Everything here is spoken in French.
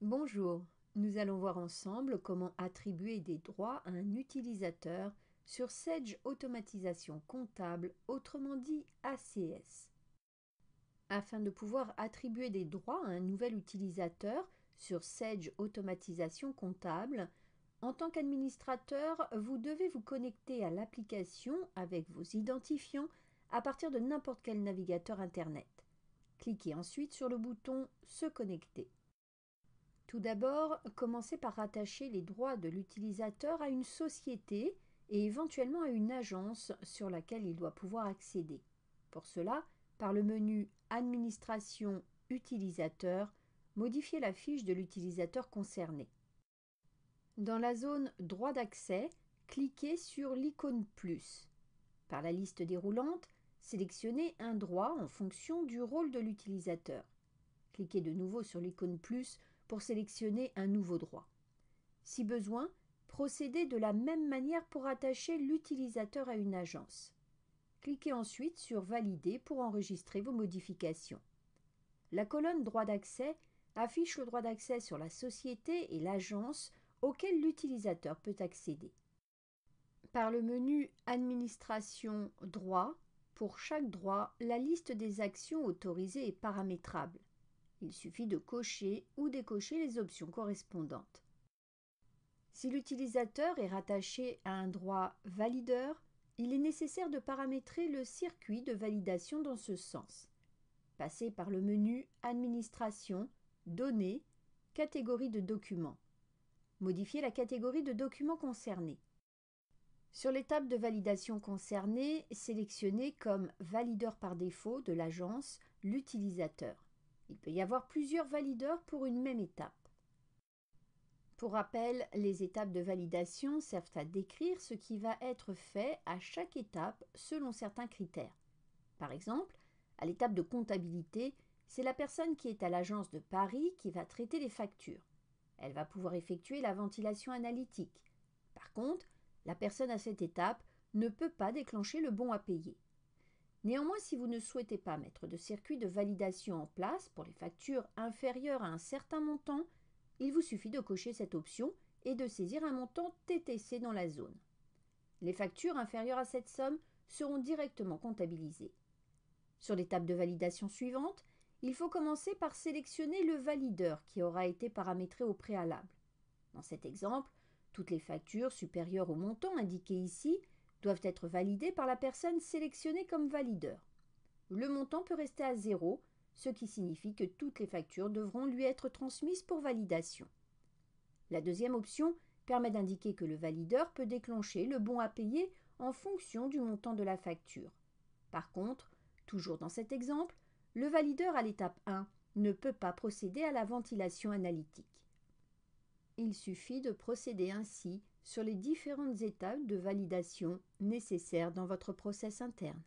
Bonjour, nous allons voir ensemble comment attribuer des droits à un utilisateur sur Sage Automatisation Comptable, autrement dit ACS. Afin de pouvoir attribuer des droits à un nouvel utilisateur sur Sage Automatisation Comptable, en tant qu'administrateur, vous devez vous connecter à l'application avec vos identifiants à partir de n'importe quel navigateur Internet. Cliquez ensuite sur le bouton « Se connecter ». Tout d'abord, commencez par rattacher les droits de l'utilisateur à une société et éventuellement à une agence sur laquelle il doit pouvoir accéder. Pour cela, par le menu Administration utilisateur, modifiez la fiche de l'utilisateur concerné. Dans la zone Droits d'accès, cliquez sur l'icône plus. Par la liste déroulante, sélectionnez un droit en fonction du rôle de l'utilisateur. Cliquez de nouveau sur l'icône plus pour sélectionner un nouveau droit. Si besoin, procédez de la même manière pour attacher l'utilisateur à une agence. Cliquez ensuite sur Valider pour enregistrer vos modifications. La colonne Droit d'accès affiche le droit d'accès sur la société et l'agence auquel l'utilisateur peut accéder. Par le menu Administration Droits, pour chaque droit, la liste des actions autorisées est paramétrable. Il suffit de cocher ou décocher les options correspondantes. Si l'utilisateur est rattaché à un droit valideur, il est nécessaire de paramétrer le circuit de validation dans ce sens. Passez par le menu Administration, Données, Catégorie de documents. Modifiez la catégorie de documents concernés. Sur l'étape de validation concernée, sélectionnez comme valideur par défaut de l'agence l'utilisateur. Il peut y avoir plusieurs valideurs pour une même étape. Pour rappel, les étapes de validation servent à décrire ce qui va être fait à chaque étape selon certains critères. Par exemple, à l'étape de comptabilité, c'est la personne qui est à l'agence de Paris qui va traiter les factures. Elle va pouvoir effectuer la ventilation analytique. Par contre, la personne à cette étape ne peut pas déclencher le bon à payer. Néanmoins, si vous ne souhaitez pas mettre de circuit de validation en place pour les factures inférieures à un certain montant, il vous suffit de cocher cette option et de saisir un montant TTC dans la zone. Les factures inférieures à cette somme seront directement comptabilisées. Sur l'étape de validation suivante, il faut commencer par sélectionner le valideur qui aura été paramétré au préalable. Dans cet exemple, toutes les factures supérieures au montant indiqué ici doivent être validées par la personne sélectionnée comme valideur. Le montant peut rester à 0, ce qui signifie que toutes les factures devront lui être transmises pour validation. La deuxième option permet d'indiquer que le valideur peut déclencher le bon à payer en fonction du montant de la facture. Par contre, toujours dans cet exemple, le valideur à l'étape 1 ne peut pas procéder à la ventilation analytique. Il suffit de procéder ainsi sur les différentes étapes de validation nécessaires dans votre process interne.